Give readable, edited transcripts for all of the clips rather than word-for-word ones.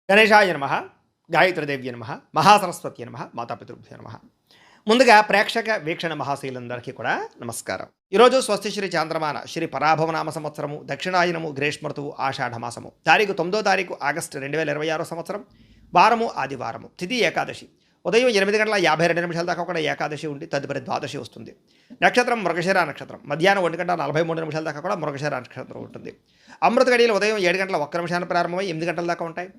గణేశాయ నమః, గాయత్రీదేవ్య నమః, మహాసరస్వతి నమః, మాతాపితృభ్యో నమః. ముందుగా ప్రేక్షక వీక్షణ మహాశీలందరికీ కూడా నమస్కారం. ఈరోజు స్వస్తి శ్రీ చాంద్రమాన శ్రీ పరాభవనామ సంవత్సరము దక్షిణాయనము గ్రీష్మఋతువు ఆషాఢమాసము తారీఖు 9వ తారీఖు ఆగస్టు 2026 సంవత్సరం వారము ఆదివారము తిథి ఏకాదశి ఉదయం 8:52 దాకా కూడా ఏకాదశి ఉండి తదుపరి ద్వాదశి వస్తుంది. నక్షత్రం మృగశిర నక్షత్రం మధ్యాహ్నం 1:43 దాకా కూడా మృగశిర నక్షత్రం ఉంటుంది. అమృత గడియలు ఉదయం 7:01 ప్రారంభమై 8 గంటల దాకా ఉంటాయి.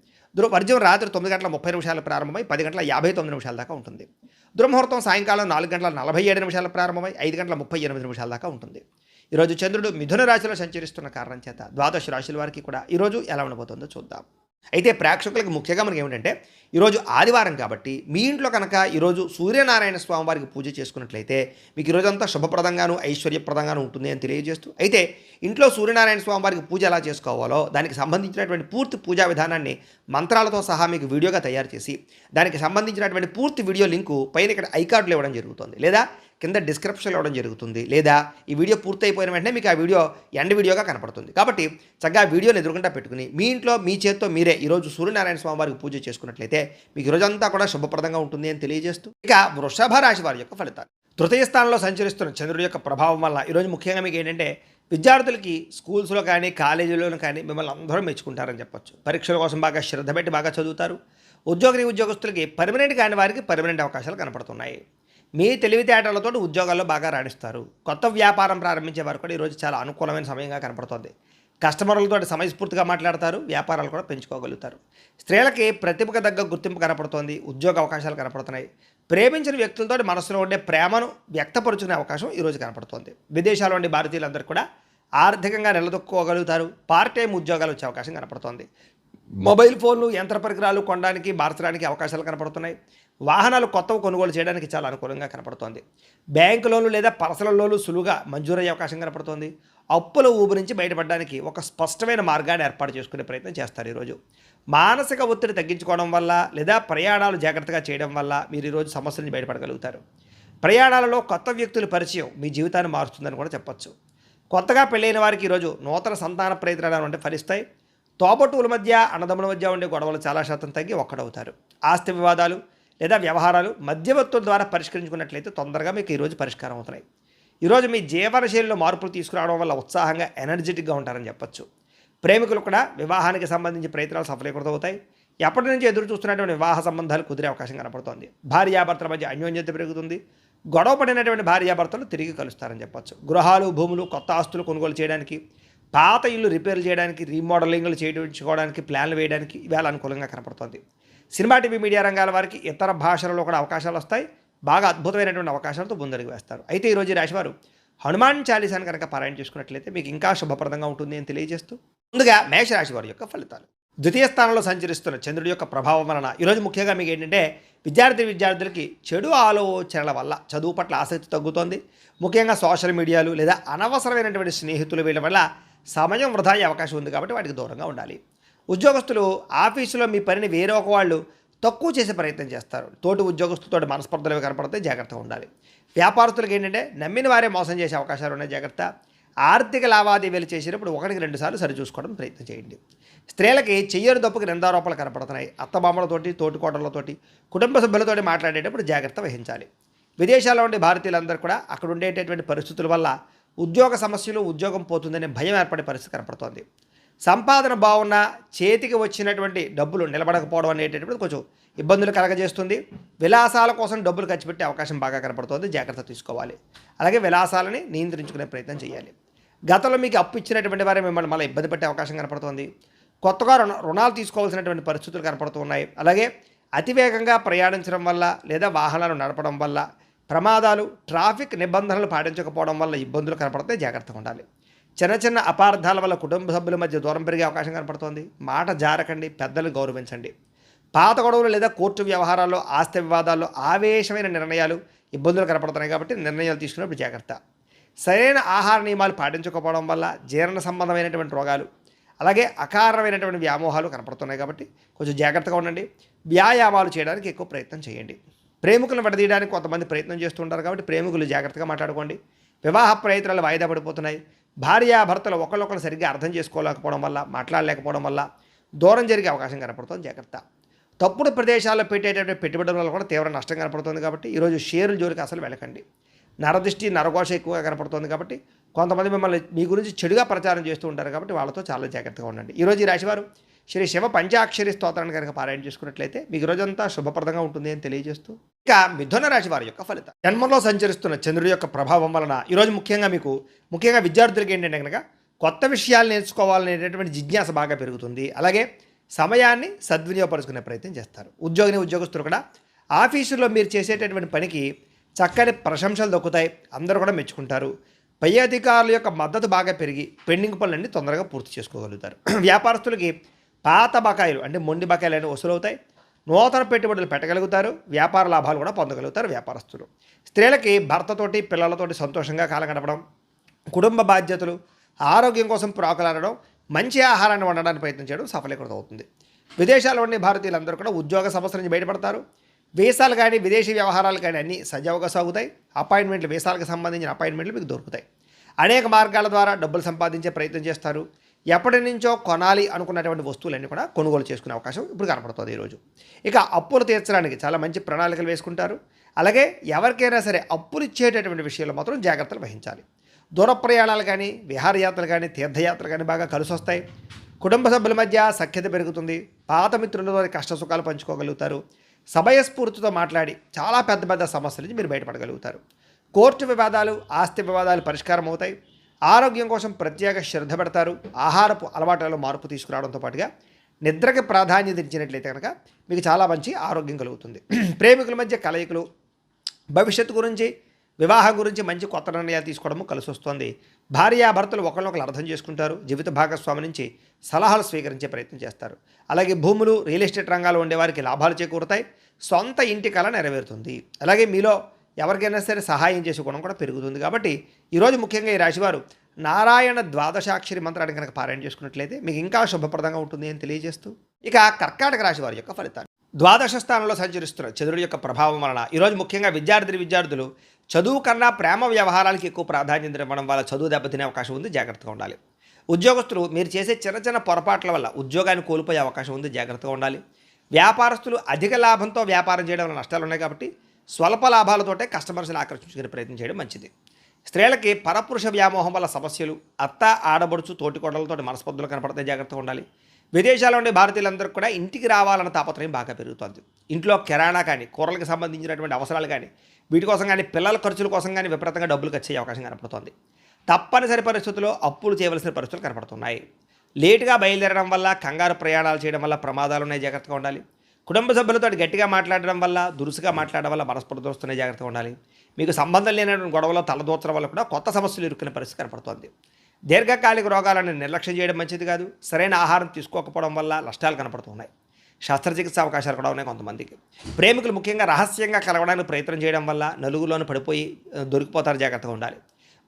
వర్జ్యం రాత్రి 9:30 ప్రారంభమై 10:59 దాకా ఉంటుంది. దుర్ముహూర్తం సాయంకాలం 4:47 ప్రారంభమై 5:38 దాకా ఉంటుంది. ఈరోజు చంద్రుడు మిథున రాశిలో సంచరిస్తున్న కారణం చేత ద్వాదశ రాశుల వారికి కూడా ఈరోజు ఎలా ఉండబోతుందో చూద్దాం. అయితే ప్రేక్షకులకు ముఖ్యంగా మనకి ఏమిటంటే ఈరోజు ఆదివారం కాబట్టి మీ ఇంట్లో కనుక ఈరోజు సూర్యనారాయణ స్వామి వారికి పూజ చేసుకున్నట్లయితే మీకు ఈరోజంతా శుభప్రదంగాను ఐశ్వర్యప్రదంగాను ఉంటుంది అని తెలియజేస్తూ, అయితే ఇంట్లో సూర్యనారాయణ స్వామి వారికి పూజ ఎలా చేసుకోవాలో దానికి సంబంధించినటువంటి పూర్తి పూజా విధానాన్ని మంత్రాలతో సహా మీకు వీడియోగా తయారు చేసి దానికి సంబంధించినటువంటి పూర్తి వీడియో లింకు పైన ఇక్కడ ఐకార్డులు ఇవ్వడం జరుగుతుంది, లేదా కింద డిస్క్రిప్షన్లో ఇవ్వడం జరుగుతుంది, లేదా ఈ వీడియో పూర్తయిపోయిన వెంటనే మీకు ఆ వీడియో ఎండ్ వీడియోగా కనపడుతుంది. కాబట్టి చక్కగా వీడియోని ఎదురుకుండా పెట్టుకుని మీ ఇంట్లో మీ చేత్తో మీరే ఈరోజు సూర్యనారాయణ స్వామి వారికి పూజ చేసుకున్నట్లయితే మీకు ఈరోజంతా కూడా శుభప్రదంగా ఉంటుంది అని తెలియజేస్తూ, ఇక వృషభ రాశి వారి యొక్క ఫలితాలు. తృతీయ స్థానంలో సంచరిస్తున్న చంద్రుడి యొక్క ప్రభావం వల్ల ఈరోజు ముఖ్యంగా మీకు ఏంటంటే విద్యార్థులకి స్కూల్స్లో కానీ కాలేజీలోనూ కానీ మిమ్మల్ని అందరూ మెచ్చుకుంటారని చెప్పొచ్చు. పరీక్షల కోసం బాగా శ్రద్ధ పెట్టి బాగా చదువుతారు. ఉద్యోగస్తులకి పర్మనెంట్ కాని వారికి పర్మనెంట్ అవకాశాలు కనపడుతున్నాయి. మీ తెలివితేటలతో ఉద్యోగాల్లో బాగా రాణిస్తారు. కొత్త వ్యాపారం ప్రారంభించే వారు కూడా ఈరోజు చాలా అనుకూలమైన సమయంగా కనపడుతుంది. కస్టమర్లతో సమయస్ఫూర్తిగా మాట్లాడతారు, వ్యాపారాలు కూడా పెంచుకోగలుగుతారు. స్త్రీలకి ప్రతిభకు తగ్గ గుర్తింపు కనపడుతోంది, ఉద్యోగ అవకాశాలు కనపడుతున్నాయి. ప్రేమించిన వ్యక్తులతో మనసులో ఉండే ప్రేమను వ్యక్తపరుచుకునే అవకాశం ఈరోజు కనపడుతోంది. విదేశాల్లో ఉండే భారతీయులందరూ కూడా ఆర్థికంగా నిలదొక్కుకోగలుగుతారు. పార్ట్ టైం ఉద్యోగాలు వచ్చే అవకాశం కనపడుతోంది. మొబైల్ ఫోన్లు యంత్ర పరికరాలు కొనడానికి మార్చడానికి అవకాశాలు కనపడుతున్నాయి. వాహనాలు కొత్తవి కొనుగోలు చేయడానికి చాలా అనుకూలంగా కనపడుతోంది. బ్యాంకు లోన్లు లేదా పర్సనల్ లోన్లు సులువుగా మంజూరయ్యే అవకాశం కనపడుతోంది. అప్పుల ఊబి నుంచి బయటపడడానికి ఒక స్పష్టమైన మార్గాన్ని ఏర్పాటు చేసుకునే ప్రయత్నం చేస్తారు. ఈరోజు మానసిక ఒత్తిడి తగ్గించుకోవడం వల్ల లేదా ప్రయాణాలు జాగ్రత్తగా చేయడం వల్ల మీరు ఈరోజు సమస్యల నుంచి బయటపడగలుగుతారు. ప్రయాణాలలో కొత్త వ్యక్తుల పరిచయం మీ జీవితాన్ని మారుస్తుందని కూడా చెప్పచ్చు. కొత్తగా పెళ్ళైన వారికి ఈరోజు నూతన సంతాన ప్రయత్నాలు అంటే ఫలిస్తాయి. తోబట్టువుల మధ్య అన్నదమ్ముల మధ్య ఉండే గొడవలు చాలా శాతం తగ్గి ఒక్కడవుతారు. ఆస్తి వివాదాలు లేదా వ్యవహారాలు మధ్యవర్తుల ద్వారా పరిష్కరించుకున్నట్లయితే తొందరగా మీకు ఈరోజు పరిష్కారం అవుతున్నాయి. ఈరోజు మీ జీవనశైలిలో మార్పులు తీసుకురావడం వల్ల ఉత్సాహంగా ఎనర్జెటిక్గా ఉంటారని చెప్పొచ్చు. ప్రేమికులు కూడా వివాహానికి సంబంధించి ప్రయత్నాలు సఫలీకృతం అవుతాయి. ఎప్పటి నుంచి ఎదురు చూస్తున్నటువంటి వివాహ సంబంధాలు కుదిరే అవకాశం కనపడుతోంది. భార్యాభర్తల మధ్య అన్యోన్యత పెరుగుతుంది. గొడవ పడినటువంటి భార్యాభర్తలు తిరిగి కలుస్తారని చెప్పొచ్చు. గృహాలు భూములు కొత్త ఆస్తులు కొనుగోలు చేయడానికి, పాత ఇల్లు రిపేర్లు చేయడానికి, రీమోడలింగ్లు చేయించుకోవడానికి ప్లాన్లు వేయడానికి ఇవాళ అనుకూలంగా కనపడుతోంది. సినిమా టీవీ మీడియా రంగాల వారికి ఇతర భాషలలో కూడా అవకాశాలు వస్తాయి. బాగా అద్భుతమైనటువంటి అవకాశాలతో ముందడుగు వేస్తారు. అయితే ఈరోజు రాశివారు హనుమాన్ చాలీసాను కనుక పారాయణ చేసుకున్నట్లయితే మీకు ఇంకా శుభప్రదంగా ఉంటుంది అని తెలియజేస్తూ, ముందుగా మేషరాశి వారి యొక్క ఫలితాలు. ద్వితీయ స్థానంలో సంచరిస్తున్న చంద్రుడి యొక్క ప్రభావం వలన ఈరోజు ముఖ్యంగా మీకు ఏంటంటే విద్యార్థులకి చెడు ఆలోచనల వల్ల చదువు పట్ల ఆసక్తి తగ్గుతోంది. ముఖ్యంగా సోషల్ మీడియాలు లేదా అనవసరమైనటువంటి స్నేహితులు వీళ్ళ వల్ల సమయం వృధా అయ్యే అవకాశం ఉంది కాబట్టి వాటికి దూరంగా ఉండాలి. ఉద్యోగస్తులు ఆఫీసులో మీ పనిని వేరే ఒక వాళ్ళు తక్కువ చేసే ప్రయత్నం చేస్తారు. తోటి ఉద్యోగస్తులతో మనస్పర్ధలు కనపడితే జాగ్రత్తగా ఉండాలి. వ్యాపారస్తులకు ఏంటంటే నమ్మిన వారే మోసం చేసే అవకాశాలు ఉన్నాయి, జాగ్రత్త. ఆర్థిక లావాదేవీలు చేసినప్పుడు 1-2 సార్లు సరిచూసుకోవడం ప్రయత్నం చేయండి. స్త్రీలకి చెయ్యరు దప్పుకి నిందారోపణలు కనపడుతున్నాయి. అత్తమామలతోటి తోటికోటలతోటి కుటుంబ సభ్యులతోటి మాట్లాడేటప్పుడు జాగ్రత్త వహించాలి. విదేశాల్లో ఉండే భారతీయులందరూ కూడా అక్కడ ఉండేటటువంటి పరిస్థితుల వల్ల ఉద్యోగ సమస్యలు, ఉద్యోగం పోతుందనే భయం ఏర్పడే పరిస్థితి కనపడుతోంది. సంపాదన బాగున్న చేతికి వచ్చినటువంటి డబ్బులు నిలబడకపోవడం అనేటటువంటి కొంచెం ఇబ్బందులు కలగజేస్తుంది. విలాసాల కోసం డబ్బులు ఖర్చు పెట్టే అవకాశం బాగా కనపడుతుంది, జాగ్రత్త తీసుకోవాలి. అలాగే విలాసాలని నియంత్రించుకునే ప్రయత్నం చేయాలి. గతంలో మీకు అప్పు ఇచ్చినటువంటి వారే మిమ్మల్ని మళ్ళీ ఇబ్బంది పెట్టే అవకాశం కనపడుతుంది. కొత్తగా రుణాలు తీసుకోవాల్సినటువంటి పరిస్థితులు కనపడుతున్నాయి. అలాగే అతివేగంగా ప్రయాణించడం వల్ల లేదా వాహనాలు నడపడం వల్ల ప్రమాదాలు, ట్రాఫిక్ నిబంధనలు పాటించకపోవడం వల్ల ఇబ్బందులు కనపడితే జాగ్రత్తగా ఉండాలి. చిన్న చిన్న అపార్థాల వల్ల కుటుంబ సభ్యుల మధ్య దూరం పెరిగే అవకాశం కనపడుతోంది. మాట జారకండి, పెద్దలను గౌరవించండి. పాత గొడవలు లేదా కోర్టు వ్యవహారాల్లో, ఆస్తి వివాదాల్లో ఆవేశమైన నిర్ణయాలు, ఇబ్బందులు కనపడుతున్నాయి కాబట్టి నిర్ణయాలు తీసుకున్నప్పుడు జాగ్రత్త. సరైన ఆహార నియమాలు పాటించకపోవడం వల్ల జీర్ణ సంబంధమైనటువంటి రోగాలు, అలాగే అకారణమైనటువంటి వ్యామోహాలు కనపడుతున్నాయి కాబట్టి కొంచెం జాగ్రత్తగా ఉండండి. వ్యాయామాలు చేయడానికి ఎక్కువ ప్రయత్నం చేయండి. ప్రేమికులను విడదీయడానికి కొంతమంది ప్రయత్నం చేస్తుంటారు కాబట్టి ప్రేమికులు జాగ్రత్తగా మాట్లాడుకోండి. వివాహ ప్రయత్నాలు వాయిదా పడిపోతున్నాయి. భార్యాభర్తలు ఒకళ్ళొకరు సరిగ్గా అర్థం చేసుకోలేకపోవడం వల్ల, మాట్లాడలేకపోవడం వల్ల దూరం జరిగే అవకాశం కనపడుతుంది, జాగ్రత్త. తప్పుడు ప్రదేశాల్లో పెట్టేటటువంటి పెట్టుబడుల వల్ల కూడా తీవ్ర నష్టం కనపడుతుంది కాబట్టి ఈరోజు షేర్ల జోలికి అసలు వెళ్ళకండి. నరదృష్టి నరఘోష ఎక్కువగా కనపడుతుంది కాబట్టి కొంతమంది మిమ్మల్ని మీ గురించి చెడుగా ప్రచారం చేస్తూ ఉంటారు కాబట్టి వాళ్ళతో చాలా జాగ్రత్తగా ఉండండి. ఈరోజు ఈ రాశివారు శ్రీ శివ పంచాక్షరి స్తోత్రాన్ని కనుక పారాయణ చేసుకున్నట్లయితే మీకు రోజంతా శుభప్రదంగా ఉంటుంది అని తెలియజేస్తూ, ఇక మిథున రాశి వారి యొక్క ఫలితం. జన్మంలో సంచరిస్తున్న చంద్రుడి యొక్క ప్రభావం వలన ఈరోజు ముఖ్యంగా విద్యార్థులకి ఏంటంటే కనుక కొత్త విషయాలు నేర్చుకోవాలనేటటువంటి జిజ్ఞాస బాగా పెరుగుతుంది. అలాగే సమయాన్ని సద్వినియోగపరుచుకునే ప్రయత్నం చేస్తారు. ఉద్యోగస్తులు కూడా ఆఫీసులో మీరు చేసేటటువంటి పనికి చక్కని ప్రశంసలు దొక్కుతాయి, అందరూ కూడా మెచ్చుకుంటారు. పై అధికారుల యొక్క మద్దతు బాగా పెరిగి పెండింగ్ పనులన్నీ తొందరగా పూర్తి చేసుకోగలుగుతారు. వ్యాపారస్తులకి పాత బకాయిలు అంటే మొండి బకాయిలు అనేవి వసూలవుతాయి. నూతన పెట్టుబడులు పెట్టగలుగుతారు. వ్యాపార లాభాలు కూడా పొందగలుగుతారు వ్యాపారస్తులు. స్త్రీలకి భర్తతోటి పిల్లలతోటి సంతోషంగా కాలం గడపడం, కుటుంబ బాధ్యతలు, ఆరోగ్యం కోసం ప్రాకులాడడం, మంచి ఆహారాన్ని వండడానికి ప్రయత్నం చేయడం సఫలీకృతం అవుతుంది. విదేశాల్లో ఉండే భారతీయులందరూ కూడా ఉద్యోగ సమస్యల నుంచి బయటపడతారు. వీసాలు కానీ విదేశీ వ్యవహారాలు కానీ అన్నీ సజావుగా సాగుతాయి. వీసాలకు సంబంధించిన అపాయింట్మెంట్లు మీకు దొరుకుతాయి. అనేక మార్గాల ద్వారా డబ్బులు సంపాదించే ప్రయత్నం చేస్తారు. ఎప్పటి నుంచో కొనాలి అనుకున్నటువంటి వస్తువులన్నీ కూడా కొనుగోలు చేసుకునే అవకాశం ఇప్పుడు కనపడుతుంది ఈరోజు. ఇక అప్పులు తీర్చడానికి చాలా మంచి ప్రణాళికలు వేసుకుంటారు. అలాగే ఎవరికైనా సరే అప్పులు ఇచ్చేటటువంటి విషయంలో మాత్రం జాగ్రత్తలు వహించాలి. దూర ప్రయాణాలు కానీ విహారయాత్రలు కానీ తీర్థయాత్రలు కానీ బాగా కలిసి వస్తాయి. కుటుంబ సభ్యుల మధ్య సఖ్యత పెరుగుతుంది. పాత మిత్రులతో కష్ట సుఖాలు పంచుకోగలుగుతారు. సమయస్ఫూర్తితో మాట్లాడి చాలా పెద్ద సమస్యల నుంచి మీరు బయటపడగలుగుతారు. కోర్టు వివాదాలు, ఆస్తి వివాదాలు పరిష్కారం అవుతాయి. ఆరోగ్యం కోసం ప్రత్యేక శ్రద్ధ పెడతారు. ఆహారపు అలవాట్లలో మార్పు తీసుకురావడంతో పాటుగా నిద్రకి ప్రాధాన్యత ఇచ్చినట్లయితే కనుక మీకు చాలా మంచి ఆరోగ్యం కలుగుతుంది. ప్రేమికుల మధ్య కలయికలు, భవిష్యత్తు గురించి, వివాహం గురించి మంచి కొత్త నిర్ణయాలు తీసుకోవడము కలిసి వస్తుంది. భార్యాభర్తలు ఒకరినొకరు అర్థం చేసుకుంటారు. జీవిత భాగస్వామి నుంచి సలహాలు స్వీకరించే ప్రయత్నం చేస్తారు. అలాగే భూములు, రియల్ ఎస్టేట్ రంగాల్లో ఉండేవారికి లాభాలు చేకూరుతాయి. సొంత ఇంటి కళ నెరవేరుతుంది. అలాగే మీలో ఎవరికైనా సరే సహాయం చేసే గుణం కూడా పెరుగుతుంది. కాబట్టి ఈరోజు ముఖ్యంగా ఈ రాశివారు నారాయణ ద్వాదశాక్షరి మంత్రాన్ని కనుక పారాయణ చేసుకున్నట్లయితే మీకు ఇంకా శుభప్రదంగా ఉంటుంది అని తెలియజేస్తూ, ఇక కర్కాటక రాశి వారి యొక్క ఫలితాలు. ద్వాదశ స్థానంలో సంచరిస్తున్న చంద్రుడి యొక్క ప్రభావం వలన ఈరోజు ముఖ్యంగా విద్యార్థులు చదువు కన్నా ప్రేమ వ్యవహారాలకి ఎక్కువ ప్రాధాన్యత ఇవ్వడం వల్ల చదువు దెబ్బతినే అవకాశం ఉంది, జాగ్రత్తగా ఉండాలి. ఉద్యోగస్తులు మీరు చేసే చిన్న పొరపాట్ల వల్ల ఉద్యోగాన్ని కోల్పోయే అవకాశం ఉంది, జాగ్రత్తగా ఉండాలి. వ్యాపారస్తులు అధిక లాభంతో వ్యాపారం చేయడం వల్ల నష్టాలు ఉన్నాయి కాబట్టి స్వల్ప లాభాలతోటే కస్టమర్స్ని ఆకర్షించుకునే ప్రయత్నం చేయడం మంచిది. స్త్రీలకి పరపురుష వ్యామోహం వల్ల సమస్యలు, అత్త ఆడబడుచు తోటికోడలతో మనస్పర్ధలు కనపడతాయి, జాగ్రత్తగా ఉండాలి. విదేశాల్లో ఉండే భారతీయులందరూ కూడా ఇంటికి రావాలన్న తాపత్రయం బాగా పెరుగుతుంది. ఇంట్లో కిరాణా కానీ, కూరలకు సంబంధించినటువంటి అవసరాలు కానీ, వీటి కోసం కానీ, పిల్లల ఖర్చుల కోసం కానీ విపరీతంగా డబ్బులు ఖర్చు అయ్యే అవకాశం కనపడుతుంది. తప్పనిసరి పరిస్థితుల్లో అప్పులు చేయవలసిన పరిస్థితులు కనపడుతున్నాయి. లేటుగా బయలుదేరడం వల్ల, కంగారు ప్రయాణాలు చేయడం వల్ల ప్రమాదాలు ఉన్నాయి, జాగ్రత్తగా ఉండాలి. కుటుంబ సభ్యులతో గట్టిగా మాట్లాడడం వల్ల, దురుసుగా మాట్లాడడం వల్ల మనస్పర్ధలు వస్తున్నాయి, జాగ్రత్తగా ఉండాలి. మీకు సంబంధం లేనటువంటి గొడవలో తలదూర్చడం వల్ల కూడా కొత్త సమస్యలు ఇరుక్కునే పరిస్థితి కనపడుతుంది. దీర్ఘకాలిక రోగాలను నిర్లక్ష్యం చేయడం మంచిది కాదు. సరైన ఆహారం తీసుకోకపోవడం వల్ల నష్టాలు కనపడుతున్నాయి. శస్త్రచికిత్స అవకాశాలు కూడా ఉన్నాయి కొంతమందికి. ప్రేమికులు ముఖ్యంగా రహస్యంగా కలవడానికి ప్రయత్నం చేయడం వల్ల నలుగులోనే పడిపోయి దొరికిపోతారు, జాగ్రత్తగా ఉండాలి.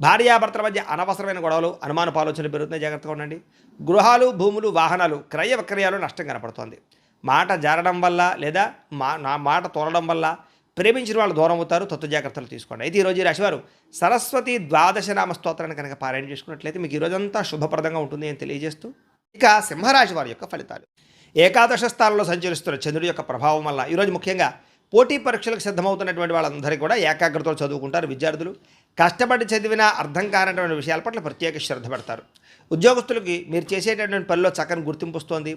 భార్యాభర్తల మధ్య అనవసరమైన గొడవలు, అనుమానపు ఆలోచనలు పెరుగుతున్నాయి, జాగ్రత్తగా ఉండండి. గృహాలు, భూములు, వాహనాలు క్రయ విక్రయాలు నష్టం కనపడుతోంది. మాట జారడం వల్ల లేదా మాట తోలడం వల్ల ప్రేమించిన వాళ్ళు దూరం అవుతారు, తత్వ జాగ్రత్తలు తీసుకోండి. అయితే ఈరోజు ఈ రాశివారు సరస్వతి ద్వాదశనామ స్తోత్రాన్ని కనుక పారాయణ చేసుకున్నట్లయితే మీకు ఈరోజంతా శుభప్రదంగా ఉంటుంది అని తెలియజేస్తూ, ఇక సింహరాశి వారి యొక్క ఫలితాలు. ఏకాదశ స్థానంలో సంచరిస్తున్న చంద్రుడి యొక్క ప్రభావం వల్ల ఈరోజు ముఖ్యంగా పోటీ పరీక్షలకు సిద్ధమవుతున్నటువంటి వాళ్ళందరికీ కూడా ఏకాగ్రతతో చదువుకుంటారు. విద్యార్థులు కష్టపడి చదివినా అర్థం కానటువంటి విషయాల పట్ల ప్రత్యేక శ్రద్ధ పెడతారు. ఉద్యోగస్తులకి మీరు చేసేటటువంటి పనిలో చక్కని గుర్తింపు వస్తుంది.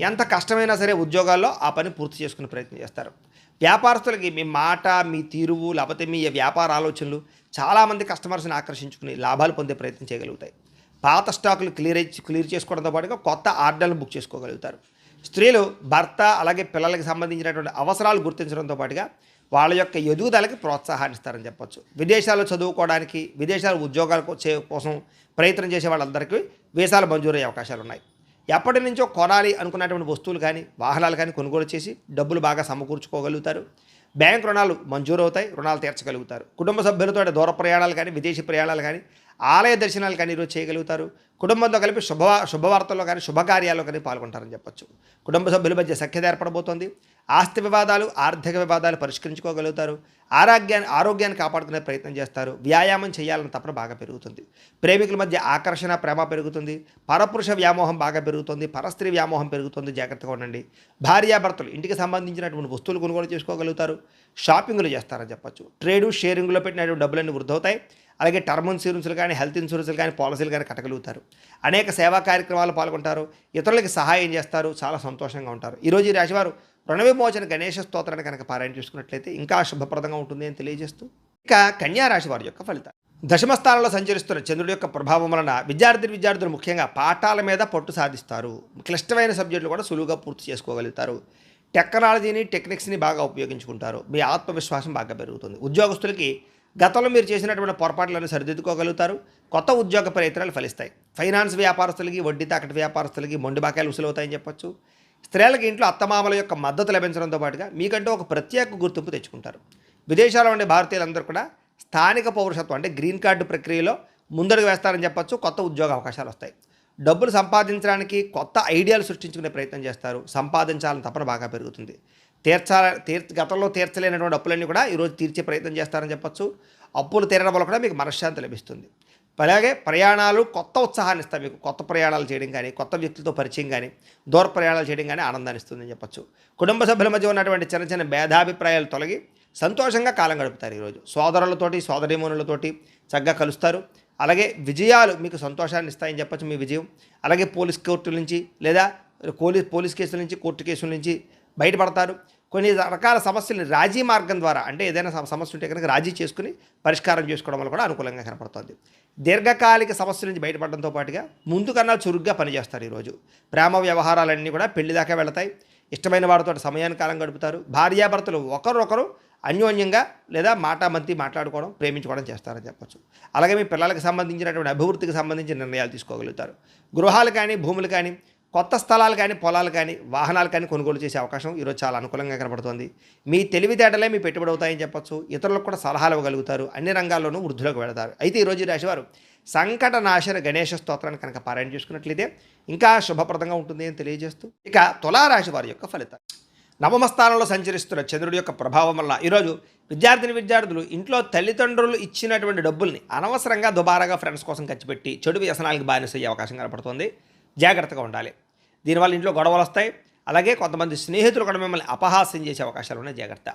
ఎంత కష్టమైనా సరే ఉద్యోగాల్లో ఆ పని పూర్తి చేసుకునే ప్రయత్నం చేస్తారు. వ్యాపారస్తులకి మీ మాట, మీ తీరువు, లేకపోతే మీ వ్యాపార ఆలోచనలు చాలామంది కస్టమర్స్ని ఆకర్షించుకుని లాభాలు పొందే ప్రయత్నం చేయగలుగుతాయి. పాత స్టాకులు క్లియర్ చేసుకోవడంతో పాటుగా కొత్త ఆర్డర్లను బుక్ చేసుకోగలుగుతారు. స్త్రీలు భర్త అలాగే పిల్లలకి సంబంధించినటువంటి అవసరాలు గుర్తించడంతో పాటుగా వాళ్ళ యొక్క ఎదుగుదలకి ప్రోత్సాహాన్ని ఇస్తారని చెప్పొచ్చు. విదేశాల్లో చదువుకోవడానికి, విదేశాల ఉద్యోగాల కోసం ప్రయత్నం చేసే వాళ్ళందరికీ వీసాలు మంజూరయ్యే అవకాశాలు ఉన్నాయి. ఎప్పటి నుంచో కొనాలి అనుకున్నటువంటి వస్తువులు కానీ, వాహనాలు కానీ కొనుగోలు చేసి డబ్బులు బాగా సమకూర్చుకోగలుగుతారు. బ్యాంక్ రుణాలు మంజూరు అవుతాయి, రుణాలు తీర్చగలుగుతారు. కుటుంబ సభ్యులతో దూర ప్రయాణాలు కానీ, విదేశీ ప్రయాణాలు కానీ, ఆలయ దర్శనాలు కానీ ఈరోజు చేయగలుగుతారు. కుటుంబంతో కలిపి శుభవార్తల్లో కానీ, శుభకార్యాల్లో కానీ పాల్గొంటారని చెప్పొచ్చు. కుటుంబ సభ్యుల మధ్య సఖ్యత ఏర్పడబోతోంది. ఆస్తి వివాదాలు, ఆర్థిక వివాదాలు పరిష్కరించుకోగలుగుతారు. ఆరోగ్యాన్ని కాపాడుకునే ప్రయత్నం చేస్తారు. వ్యాయామం చేయాలని తపన బాగా పెరుగుతుంది. ప్రేమికుల మధ్య ఆకర్షణ, ప్రేమ పెరుగుతుంది. పరపురుష వ్యామోహం బాగా పెరుగుతుంది. పరస్త్రీ వ్యామోహం పెరుగుతుంది. జాగ్రత్తగా ఉండండి. భార్యాభర్తలు ఇంటికి సంబంధించినటువంటి వస్తువులు కొనుగోలు చేసుకోగలుగుతారు. షాపింగ్లు చేస్తారని చెప్పచ్చు. ట్రేడు, షేరింగ్లో పెట్టినటువంటి డబ్బులన్నీ వృద్ధవుతాయి. అలాగే టర్మ్ ఇన్సూరెన్స్లు కానీ, హెల్త్ ఇన్సూరెన్స్లు కానీ, పాలసీలు కానీ కట్టగలుగుతారు. అనేక సేవా కార్యక్రమాలు పాల్గొంటారు. ఇతరులకి సహాయం చేస్తారు. చాలా సంతోషంగా ఉంటారు. ఈరోజు ఈ రాశివారు రుణ విమోచన గణేష స్తోత్రాన్ని కనుక పారాయణ చేసుకున్నట్లయితే ఇంకా శుభప్రదంగా ఉంటుంది అని తెలియజేస్తూ, ఇక కన్యా రాశి వారి యొక్క ఫలితాలు. దశమ స్థానంలో సంచరిస్తున్న చంద్రుడి యొక్క ప్రభావం వలన విద్యార్థులు ముఖ్యంగా పాఠాల మీద పట్టు సాధిస్తారు. క్లిష్టమైన సబ్జెక్టులు కూడా సులువుగా పూర్తి చేసుకోగలుగుతారు. టెక్నాలజీని, టెక్నిక్స్ని బాగా ఉపయోగించుకుంటారు. మీ ఆత్మవిశ్వాసం బాగా పెరుగుతుంది. ఉద్యోగస్తులకి గతంలో మీరు చేసినటువంటి పొరపాట్లను సరిదిద్దుకోగలుగుతారు. కొత్త ఉద్యోగ ప్రయత్నాలు ఫలిస్తాయి. ఫైనాన్స్ వ్యాపారస్తులకి, వడ్డీ తాకటి వ్యాపారస్తులకి మొండి బాకాయలు ఉసులవుతాయని చెప్పొచ్చు. స్త్రీలకు ఇంట్లో అత్తమామల యొక్క మద్దతు లభించడంతో పాటుగా మీకంటూ ఒక ప్రత్యేక గుర్తింపు తెచ్చుకుంటారు. విదేశాల్లో ఉండే భారతీయులందరూ కూడా స్థానిక పౌరసత్వం అంటే గ్రీన్ కార్డు ప్రక్రియలో ముందడుగు వేస్తారని చెప్పొచ్చు. కొత్త ఉద్యోగ అవకాశాలు వస్తాయి. డబ్బులు సంపాదించడానికి కొత్త ఐడియాలు సృష్టించుకునే ప్రయత్నం చేస్తారు. సంపాదించాలని తపన బాగా పెరుగుతుంది. గతంలో తీర్చలేనటువంటి అప్పులన్నీ కూడా ఈరోజు తీర్చే ప్రయత్నం చేస్తారని చెప్పొచ్చు. అప్పులు తీరడం వల్ల కూడా మీకు మనశ్శాంతి లభిస్తుంది. అలాగే ప్రయాణాలు కొత్త ఉత్సాహాన్ని ఇస్తాయి. మీకు కొత్త ప్రయాణాలు చేయడం కానీ, కొత్త వ్యక్తులతో పరిచయం కానీ, దూర ప్రయాణాలు చేయడం కానీ ఆనందాన్ని ఇస్తుందని చెప్పొచ్చు. కుటుంబ సభ్యుల మధ్య ఉన్నటువంటి చిన్న చిన్న భేదాభిప్రాయాలు తొలగి సంతోషంగా కాలం గడుపుతారు. ఈరోజు సోదరులతోటి, సోదరీమణులతోటి చక్కగా కలుస్తారు. అలాగే విజయాలు మీకు సంతోషాన్ని ఇస్తాయని చెప్పచ్చు. మీ విజయం అలాగే పోలీస్ కోర్టుల నుంచి లేదా పోలీస్ కేసుల నుంచి, కోర్టు కేసుల నుంచి బయటపడతారు. కొన్ని రకాల సమస్యలు రాజీ మార్గం ద్వారా అంటే ఏదైనా సమస్య ఉంటే కనుక రాజీ చేసుకుని పరిష్కారం చేసుకోవడం వల్ల కూడా అనుకూలంగా కనపడుతుంది. దీర్ఘకాలిక సమస్యల నుంచి బయటపడడంతో పాటుగా ముందు కన్నా చురుగ్గా పనిచేస్తారు. ఈరోజు ప్రేమ వ్యవహారాలన్నీ కూడా పెళ్లి దాకా వెళతాయి. ఇష్టమైన వారితో సమయాన్ని కాలం గడుపుతారు. భార్యాభర్తలు ఒకరొకరు అన్యోన్యంగా లేదా మాటామంతి మాట్లాడుకోవడం, ప్రేమించుకోవడం చేస్తారని చెప్పచ్చు. అలాగే మీ పిల్లలకు సంబంధించినటువంటి అభివృద్ధికి సంబంధించిన నిర్ణయాలు తీసుకోగలుగుతారు. గృహాలు కానీ, భూములు కానీ, కొత్త స్థలాలు కానీ, పొలాలు కానీ, వాహనాలు కానీ కొనుగోలు చేసే అవకాశం ఈరోజు చాలా అనుకూలంగా కనబడుతుంది. మీ తెలివితేటలే మీ పెట్టుబడి అవుతాయని చెప్పొచ్చు. ఇతరులకు కూడా సలహాలు ఇవ్వగలుగుతారు. అన్ని రంగాల్లోనూ వృద్ధిలోకి వెళతారు. అయితే ఈరోజు ఈ రాశివారు సంకట నాశన గణేష స్తోత్రాన్ని కనుక పారాయణ చేసుకున్నట్లయితే ఇంకా శుభప్రదంగా ఉంటుంది అని తెలియజేస్తూ, ఇక తులారాశి వారి యొక్క ఫలితాలు. నవమ స్థానంలో సంచరిస్తున్న చంద్రుడి యొక్క ప్రభావం వల్ల ఈరోజు విద్యార్థులు ఇంట్లో తల్లిదండ్రులు ఇచ్చినటువంటి డబ్బుల్ని అనవసరంగా దుబారాగా ఫ్రెండ్స్ కోసం ఖర్చు పెట్టి చెడు వ్యసనాలకు బానిసయ్యే అవకాశం కనపడుతుంది. జాగ్రత్తగా ఉండాలి. దీనివల్ల ఇంట్లో గొడవలు వస్తాయి. అలాగే కొంతమంది స్నేహితులు కూడా మిమ్మల్ని అపహాస్యం చేసే అవకాశాలు ఉన్నాయి. జాగ్రత్త.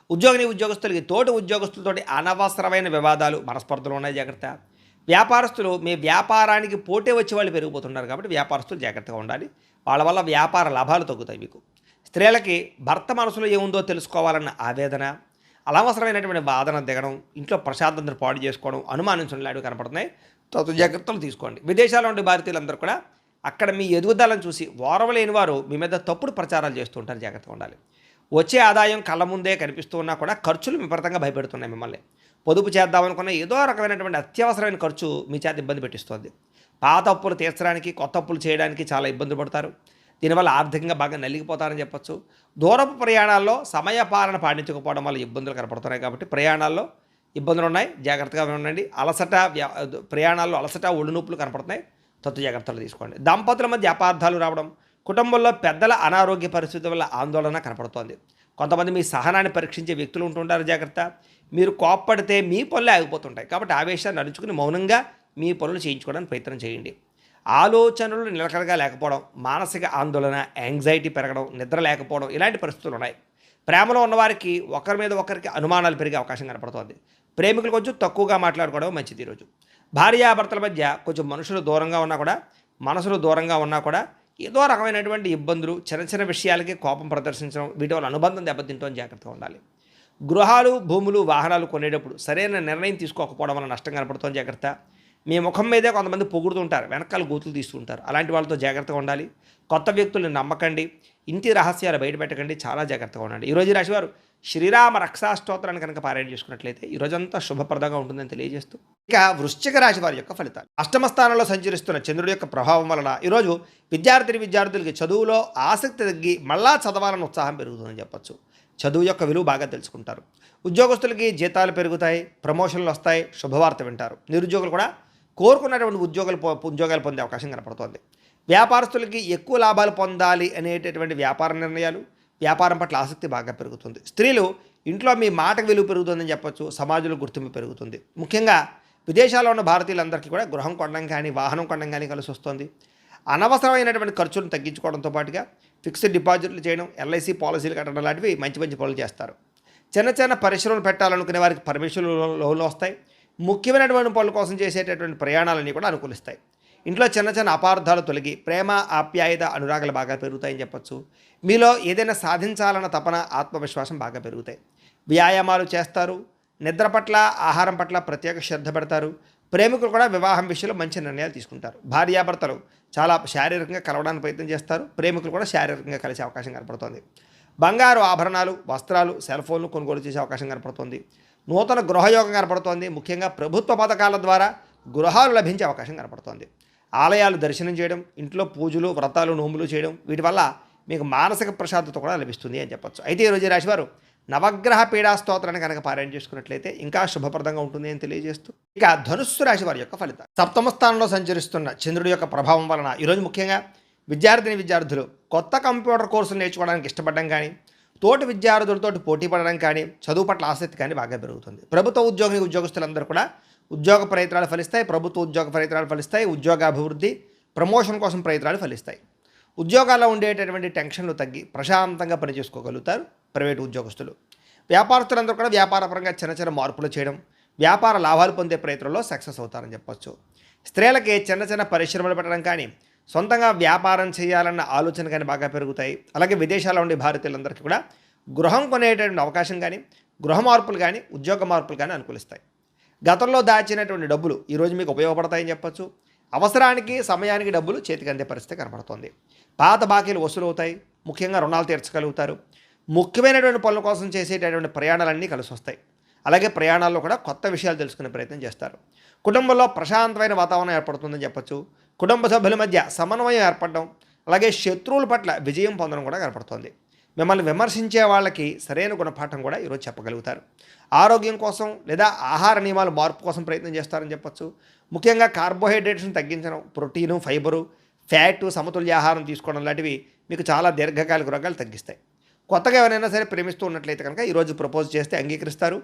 ఉద్యోగస్తులకి తోటి ఉద్యోగస్తులతోటి అనవసరమైన వివాదాలు, మనస్పర్ధలు ఉన్నాయి. జాగ్రత్త. వ్యాపారస్తులు మీ వ్యాపారానికి పోటీ వచ్చే వాళ్ళు పెరిగిపోతున్నారు కాబట్టి వ్యాపారస్తులు జాగ్రత్తగా ఉండాలి. వాళ్ళ వల్ల వ్యాపార లాభాలు తగ్గుతాయి మీకు. స్త్రీలకి భర్త మనసులో ఏముందో తెలుసుకోవాలన్న ఆవేదన, అనవసరమైనటువంటి వాదన దిగడం, ఇంట్లో ప్రశాంతతను పాడు చేసుకోవడం, అనుమానించడం లాంటివి కనపడుతున్నాయి. జాగ్రత్తలు తీసుకోండి. విదేశాల్లో ఉండే భారతీయులందరూ కూడా అక్కడ మీ ఎదుగుదలను చూసి ఓర్వలేని వారు మీ మీద తప్పుడు ప్రచారాలు చేస్తుంటారు. జాగ్రత్తగా ఉండాలి. వచ్చే ఆదాయం కళ్ళ ముందే కనిపిస్తూ ఉన్నా కూడా ఖర్చులు విపరీతంగా భయపెడుతున్నాయి మిమ్మల్ని. పొదుపు చేద్దామనుకున్న ఏదో రకమైనటువంటి అత్యవసరమైన ఖర్చు మీ చేత ఇబ్బంది పెట్టిస్తుంది. పాత అప్పులు తీర్చడానికి, కొత్త అప్పులు చేయడానికి చాలా ఇబ్బందులు పడతారు. దీనివల్ల ఆర్థికంగా బాగా నలిగిపోతారని చెప్పచ్చు. దూరపు ప్రయాణాల్లో సమయపాలన పాటించకపోవడం వల్ల ఇబ్బందులు కనపడుతున్నాయి కాబట్టి ప్రయాణాల్లో ఇబ్బందులు ఉన్నాయి. జాగ్రత్తగా ఉండండి. ప్రయాణాల్లో అలసట, ఒళ్ళు నొప్పులు కనపడుతున్నాయి. జాగ్రత్తలు తీసుకోండి. దంపతుల మధ్య అపార్థాలు రావడం, కుటుంబంలో పెద్దల అనారోగ్య పరిస్థితి వల్ల ఆందోళన కనపడుతోంది. కొంతమంది మీ సహనాన్ని పరీక్షించే వ్యక్తులు ఉంటుంటారు. జాగ్రత్త. మీరు కోప్పడితే మీ పనులే ఆగిపోతుంటాయి కాబట్టి ఆవేశాన్ని అణుచుకుని మౌనంగా మీ పనులు చేయించుకోవడానికి ప్రయత్నం చేయండి. ఆలోచనలు నిలకడగా లేకపోవడం, మానసిక ఆందోళన, యాంగ్జైటీ పెరగడం, నిద్ర లేకపోవడం ఇలాంటి పరిస్థితులు ఉన్నాయి. ప్రేమలో ఉన్నవారికి ఒకరి మీద ఒకరికి అనుమానాలు పెరిగే అవకాశం కనపడుతోంది. ప్రేమికులు కొంచెం తక్కువగా మాట్లాడుకోవడం మంచిది. ఈరోజు భార్యాభర్తల మధ్య కొంచెం మనసులు దూరంగా ఉన్నా కూడా ఏదో రకమైనటువంటి ఇబ్బందులు, చిన్న చిన్న విషయాలకి కోపం ప్రదర్శించడం, వీటి వల్ల అనుబంధం దెబ్బతింటూ జాగ్రత్తగా ఉండాలి. గృహాలు, భూములు, వాహనాలు కొనేటప్పుడు సరైన నిర్ణయం తీసుకోకపోవడం వల్ల నష్టం కనపడుతుంది. జాగ్రత్త. మీ ముఖం మీదే కొంతమంది పొగుడుతుంటారు, వెనకాల గోతులు తీస్తుంటారు. అలాంటి వాళ్ళతో జాగ్రత్తగా ఉండాలి. కొత్త వ్యక్తులను నమ్మకండి. ఇంటి రహస్యాలు బయటపెట్టకండి. చాలా జాగ్రత్తగా ఉండండి. ఈరోజు రాశివారు శ్రీరామ రక్షాస్తోత్రాన్ని కనుక పారాయణ చేసుకున్నట్లయితే ఈరోజంతా శుభప్రదంగా ఉంటుందని తెలియజేస్తూ, ఇక వృశ్చిక రాశి వారి యొక్క ఫలితాలు. అష్టమ స్థానంలో సంచరిస్తున్న చంద్రుడి యొక్క ప్రభావం వలన ఈరోజు విద్యార్థులకి చదువులో ఆసక్తి తగ్గి మళ్ళా చదవాలని ఉత్సాహం పెరుగుతుందని చెప్పచ్చు. చదువు యొక్క విలువ బాగా తెలుసుకుంటారు. ఉద్యోగస్తులకి జీతాలు పెరుగుతాయి, ప్రమోషన్లు వస్తాయి, శుభవార్త వింటారు. నిరుద్యోగులు కూడా కోరుకున్నటువంటి ఉద్యోగాలు పొందే అవకాశం కనపడుతోంది. వ్యాపారస్తులకి ఎక్కువ లాభాలు పొందాలి అనేటటువంటి వ్యాపార నిర్ణయాలు, వ్యాపారం పట్ల ఆసక్తి బాగా పెరుగుతుంది. స్త్రీలు ఇంట్లో మీ మాటకు విలువ పెరుగుతుందని చెప్పొచ్చు. సమాజంలో గుర్తింపు పెరుగుతుంది. ముఖ్యంగా విదేశాల్లో ఉన్న భారతీయులందరికీ కూడా గృహం కొనడం కానీ, వాహనం కొనడం కానీ కలిసి వస్తుంది. అనవసరమైనటువంటి ఖర్చులను తగ్గించుకోవడంతో పాటుగా ఫిక్స్డ్ డిపాజిట్లు చేయడం, ఎల్ఐసి పాలసీలు కట్టడం లాంటివి మంచి మంచి పనులు చేస్తారు. చిన్న చిన్న పరిశ్రమలు పెట్టాలనుకునే వారికి పర్మిషన్లు లోన్లు వస్తాయి. ముఖ్యమైనటువంటి పనుల కోసం చేసేటటువంటి ప్రయాణాలన్నీ కూడా అనుకూలిస్తాయి. ఇంట్లో చిన్న చిన్న అపార్థాలు తొలగి ప్రేమ, ఆప్యాయత, అనురాగాలు బాగా పెరుగుతాయని చెప్పొచ్చు. మీలో ఏదైనా సాధించాలన్న తపన, ఆత్మవిశ్వాసం బాగా పెరుగుతాయి. వ్యాయామాలు చేస్తారు. నిద్ర పట్ల, ఆహారం పట్ల ప్రత్యేక శ్రద్ధ పెడతారు. ప్రేమికులు కూడా వివాహం విషయంలో మంచి నిర్ణయాలు తీసుకుంటారు. భార్యాభర్తలు చాలా శారీరకంగా కలవడానికి ప్రయత్నం చేస్తారు. ప్రేమికులు కూడా శారీరకంగా కలిసే అవకాశం కనపడుతుంది. బంగారు ఆభరణాలు, వస్త్రాలు, సెల్ ఫోన్లు కొనుగోలు చేసే అవకాశం కనపడుతుంది. నూతన గృహయోగం కనపడుతోంది. ముఖ్యంగా ప్రభుత్వ పథకాల ద్వారా గృహాలు లభించే అవకాశం కనపడుతోంది. ఆలయాలు దర్శనం చేయడం, ఇంట్లో పూజలు, వ్రతాలు, నోములు చేయడం, వీటి వల్ల మీకు మానసిక ప్రశాంతత కూడా లభిస్తుంది అని చెప్పొచ్చు. అయితే ఈరోజు ఈ రాశివారు నవగ్రహ పీడా స్తోత్రాన్ని కనుక పారాయణ చేసుకున్నట్లయితే ఇంకా శుభప్రదంగా ఉంటుంది అని తెలియజేస్తూ, ఇక ధనుస్సు రాశి వారి యొక్క ఫలితం. సప్తమ స్థానంలో సంచరిస్తున్న చంద్రుడి యొక్క ప్రభావం వలన ఈరోజు ముఖ్యంగా విద్యార్థులు కొత్త కంప్యూటర్ కోర్సులు నేర్చుకోవడానికి ఇష్టపడడం కానీ, తోటి విద్యార్థులతో పోటీ పడడం కానీ, చదువు పట్ల ఆసక్తి కానీ బాగా పెరుగుతుంది. ప్రభుత్వ ఉద్యోగస్తులందరూ కూడా ఉద్యోగ ప్రయత్నాలు ఫలిస్తాయి. ప్రభుత్వ ఉద్యోగ ప్రయత్నాలు ఫలిస్తాయి. ఉద్యోగాభివృద్ధి, ప్రమోషన్ కోసం ప్రయత్నాలు ఫలిస్తాయి. ఉద్యోగాల్లో ఉండేటటువంటి టెన్షన్లు తగ్గి ప్రశాంతంగా పనిచేసుకోగలుగుతారు ప్రైవేటు ఉద్యోగస్తులు. వ్యాపారస్తులందరూ కూడా వ్యాపారపరంగా చిన్న చిన్న మార్పులు చేయడం, వ్యాపార లాభాలు పొందే ప్రయత్నంలో సక్సెస్ అవుతారని చెప్పొచ్చు. స్త్రీలకి చిన్న చిన్న పరిశ్రమలు పెట్టడం కానీ, సొంతంగా వ్యాపారం చేయాలన్న ఆలోచన కానీ బాగా పెరుగుతాయి. అలాగే విదేశాల్లో ఉండే భారతీయులందరికీ కూడా గృహం కొనేటటువంటి అవకాశం కానీ, గృహ మార్పులు కానీ, ఉద్యోగ మార్పులు కానీ అనుకూలిస్తాయి. గతంలో దాచినటువంటి డబ్బులు ఈరోజు మీకు ఉపయోగపడతాయని చెప్పొచ్చు. అవసరానికి, సమయానికి డబ్బులు చేతికి అందే పరిస్థితి కనపడుతుంది. పాత బాకీలు వసూలు అవుతాయి. ముఖ్యంగా రుణాలు తీర్చగలుగుతారు. ముఖ్యమైనటువంటి పనుల కోసం చేసేటటువంటి ప్రయాణాలన్నీ కలిసి వస్తాయి. అలాగే ప్రయాణాల్లో కూడా కొత్త విషయాలు తెలుసుకునే ప్రయత్నం చేస్తారు. కుటుంబంలో ప్రశాంతమైన వాతావరణం ఏర్పడుతుందని చెప్పొచ్చు. కుటుంబ సభ్యుల మధ్య సమన్వయం ఏర్పడడం, అలాగే శత్రువుల పట్ల విజయం పొందడం కూడా కనపడుతుంది. మిమ్మల్ని విమర్శించే వాళ్ళకి సరైన గుణపాఠం కూడా ఈరోజు చెప్పగలుగుతారు. ఆరోగ్యం కోసం లేదా ఆహార నియమాలు మార్పు కోసం ప్రయత్నం చేస్తారని చెప్పొచ్చు. ముఖ్యంగా కార్బోహైడ్రేట్స్ని తగ్గించడం, ప్రోటీను, ఫైబరు, ఫ్యాటు, సమతుల్య ఆహారం తీసుకోవడం లాంటివి మీకు చాలా దీర్ఘకాలిక రోగాలు తగ్గిస్తాయి. కొత్తగా ఎవరైనా సరే ప్రేమిస్తూ ఉన్నట్లయితే కనుక ఈరోజు ప్రపోజ్ చేస్తే అంగీకరిస్తారు.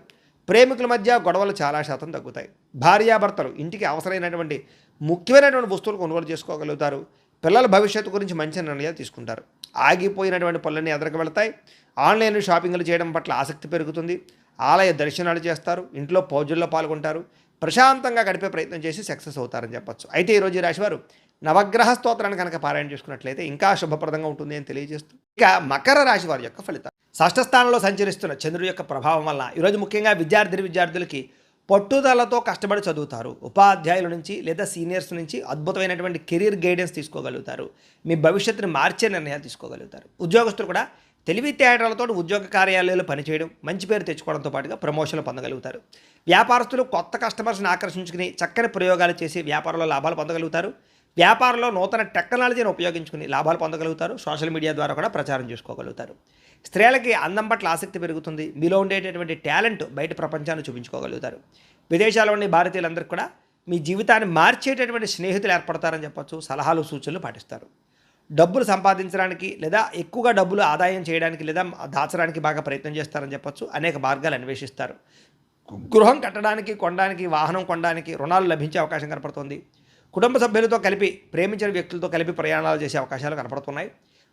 ప్రేమికుల మధ్య గొడవలు చాలా శాతం తగ్గుతాయి. భార్యాభర్తలు ఇంటికి అవసరమైనటువంటి ముఖ్యమైనటువంటి వస్తువులు కొనుగోలు చేసుకోగలుగుతారు. పిల్లల భవిష్యత్తు గురించి మంచి నిర్ణయాలు తీసుకుంటారు. ఆగిపోయినటువంటి పనులన్నీ ఎదురుకు వెళతాయి. ఆన్లైన్ షాపింగ్లు చేయడం పట్ల ఆసక్తి పెరుగుతుంది. ఆలయ దర్శనాలు చేస్తారు. ఇంట్లో పూజల్లో పాల్గొంటారు. ప్రశాంతంగా గడిపే ప్రయత్నం చేసి సక్సెస్ అవుతారని చెప్పొచ్చు. అయితే ఈరోజు ఈ రాశివారు నవగ్రహ స్తోత్రాన్ని కనుక పారాయణ చేసుకున్నట్లయితే ఇంకా శుభప్రదంగా ఉంటుంది అని తెలియజేస్తూ, ఇక మకర రాశి వారి యొక్క ఫలితం. షష్ఠ స్థానంలో సంచరిస్తున్న చంద్రుడి యొక్క ప్రభావం వల్ల ఈరోజు ముఖ్యంగా విద్యార్థులకి పట్టుదలతో కష్టపడి చదువుతారు. ఉపాధ్యాయుల నుంచి లేదా సీనియర్స్ నుంచి అద్భుతమైనటువంటి కెరీర్ గైడెన్స్ తీసుకోగలుగుతారు. మీ భవిష్యత్తుని మార్చే నిర్ణయాలు తీసుకోగలుగుతారు. ఉద్యోగస్తులు కూడా తెలివితేటలతో ఉద్యోగ కార్యాలయాల్లో పనిచేయడం, మంచి పేరు తెచ్చుకోవడంతో పాటుగా ప్రమోషన్లు పొందగలుగుతారు. వ్యాపారస్తులు కొత్త కస్టమర్స్ని ఆకర్షించుకుని చక్కని ప్రయోగాలు చేసి వ్యాపారంలో లాభాలు పొందగలుగుతారు. వ్యాపారంలో నూతన టెక్నాలజీని ఉపయోగించుకుని లాభాలు పొందగలుగుతారు. సోషల్ మీడియా ద్వారా కూడా ప్రచారం చేసుకోగలుగుతారు. స్త్రీలకి అందం పట్ల ఆసక్తి పెరుగుతుంది. మీలో ఉండేటటువంటి టాలెంట్ బయట ప్రపంచాన్ని చూపించుకోగలుగుతారు. విదేశాల్లో ఉండే భారతీయులందరికీ కూడా మీ జీవితాన్ని మార్చేటటువంటి స్నేహితులు ఏర్పడతారని చెప్పొచ్చు. సలహాలు, సూచనలు పాటిస్తారు. డబ్బులు సంపాదించడానికి లేదా ఎక్కువగా డబ్బులు ఆదాయం చేయడానికి లేదా దాచడానికి బాగా ప్రయత్నం చేస్తారని చెప్పొచ్చు. అనేక మార్గాలు అన్వేషిస్తారు. గృహం కట్టడానికి, కొనడానికి, వాహనం కొనడానికి రుణాలు లభించే అవకాశం కనపడుతుంది. కుటుంబ సభ్యులతో కలిపి, ప్రేమించిన వ్యక్తులతో కలిపి ప్రయాణాలు చేసే అవకాశాలు కనపడుతున్నాయి.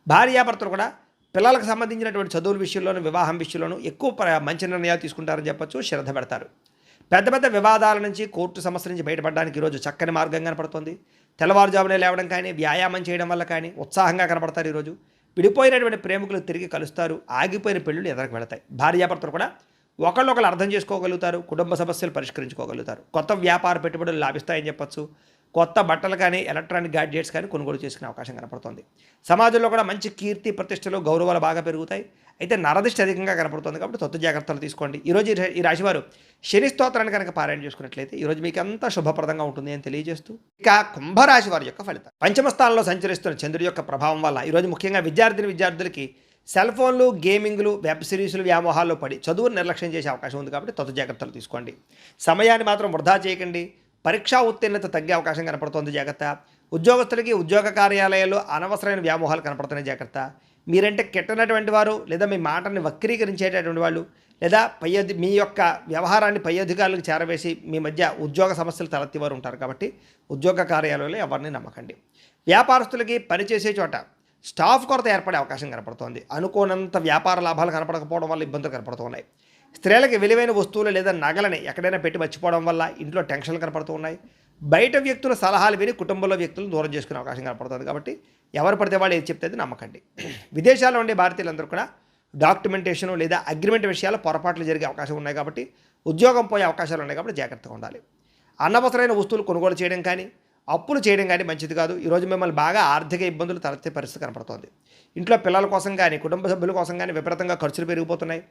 భార్యాభర్తలు కూడా పిల్లలకు సంబంధించినటువంటి చదువుల విషయంలోనూ, వివాహం విషయంలోనూ ఎక్కువ మంచి నిర్ణయాలు తీసుకుంటారని చెప్పొచ్చు. శ్రద్ధ పెడతారు. పెద్ద పెద్ద వివాదాల నుంచి, కోర్టు సమస్యల నుంచి బయటపడడానికి ఈరోజు చక్కని మార్గం కనపడుతుంది. తెల్లవారుజామునే లేవడం కానీ, వ్యాయామం చేయడం వల్ల కానీ ఉత్సాహంగా కనపడతారు. ఈరోజు విడిపోయినటువంటి ప్రేమికులు తిరిగి కలుస్తారు. ఆగిపోయిన పెళ్ళిళ్ళు ఎదురుకు వెళతాయి. భార్యాభర్తలు కూడా ఒకళ్ళొకళ్ళు అర్థం చేసుకోగలుగుతారు. కుటుంబ సమస్యలు పరిష్కరించుకోగలుగుతారు. కొత్త వ్యాపార పెట్టుబడులు లాభిస్తాయని చెప్పొచ్చు. కొత్త బట్టలు కానీ, ఎలక్ట్రానిక్ గ్యాడ్జెట్స్ కానీ కొనుగోలు చేసుకునే అవకాశం కనపడుతుంది. సమాజంలో కూడా మంచి కీర్తి, ప్రతిష్టలు, గౌరవాలు బాగా పెరుగుతాయి. అయితే నరదిష్టి అధికంగా కనపడుతుంది కాబట్టి తొత్తు జాగ్రత్తలు తీసుకోండి. ఈరోజు ఈ రాశివారు శని స్తోత్రాన్ని కనుక పారాయణ చేసుకున్నట్లయితే ఈరోజు మీకు అంతా శుభప్రదంగా ఉంటుంది అని తెలియజేస్తూ, ఇక కుంభరాశి వారి యొక్క ఫలితం. పంచమ స్థానంలో సంచరిస్తున్న చంద్రుడి యొక్క ప్రభావం వల్ల ఈరోజు ముఖ్యంగా విద్యార్థులకి సెల్ ఫోన్లు, గేమింగ్లు, వెబ్ సిరీస్లు, వ్యామోహాల్లో పడి చదువును నిర్లక్ష్యం చేసే అవకాశం ఉంది కాబట్టి తొత్తు జాగ్రత్తలు తీసుకోండి. సమయాన్ని మాత్రం వృధా చేయకండి. పరీక్షా ఉత్తీర్ణత తగ్గే అవకాశం కనపడుతోంది, జాగ్రత్త. ఉద్యోగస్తులకి ఉద్యోగ కార్యాలయాల్లో అనవసరమైన వ్యామోహాలు కనపడుతున్నాయి, జాగ్రత్త. మీరంటే కిట్టనటువంటి వారు, లేదా మీ మాటని వక్రీకరించేటటువంటి వాళ్ళు, లేదా మీ యొక్క వ్యవహారాన్ని పై అధికారులకు చేరవేసి మీ మధ్య ఉద్యోగ సమస్యలు తలెత్తేవారు ఉంటారు. కాబట్టి ఉద్యోగ కార్యాలయంలో ఎవరిని నమ్మకండి. వ్యాపారస్తులకి పనిచేసే చోట స్టాఫ్ కొరత ఏర్పడే అవకాశం కనపడుతోంది. అనుకోనంత వ్యాపార లాభాలు కనపడకపోవడం వల్ల ఇబ్బందులు కనపడుతున్నాయి. స్త్రీలకి విలువైన వస్తువులు లేదా నగలని ఎక్కడైనా పెట్టి మర్చిపోవడం వల్ల ఇంట్లో టెన్షన్లు కనపడుతూ ఉన్నాయి. బయట వ్యక్తుల సలహాలు విని కుటుంబంలో వ్యక్తులను దూరం చేసుకునే అవకాశం కనపడుతుంది. కాబట్టి ఎవరు పడితే వాళ్ళు ఏది చెప్తే అది నమ్మకండి. విదేశాల్లో ఉండే భారతీయులందరూ కూడా డాక్యుమెంటేషన్ లేదా అగ్రిమెంట్ విషయాల్లో పొరపాట్లు జరిగే అవకాశం ఉన్నాయి. కాబట్టి ఉద్యోగం పోయే అవకాశాలు ఉన్నాయి. కాబట్టి జాగ్రత్తగా ఉండాలి. అనవసరమైన వస్తువులు కొనుగోలు చేయడం కానీ, అప్పులు చేయడం కానీ మంచిది కాదు. ఈరోజు మిమ్మల్ని బాగా ఆర్థిక ఇబ్బందులు తలెత్తే పరిస్థితి కనపడుతోంది. ఇంట్లో పిల్లల కోసం కానీ, కుటుంబ సభ్యుల కోసం కానీ విపరీతంగా ఖర్చులు పెరిగిపోతున్నాయి.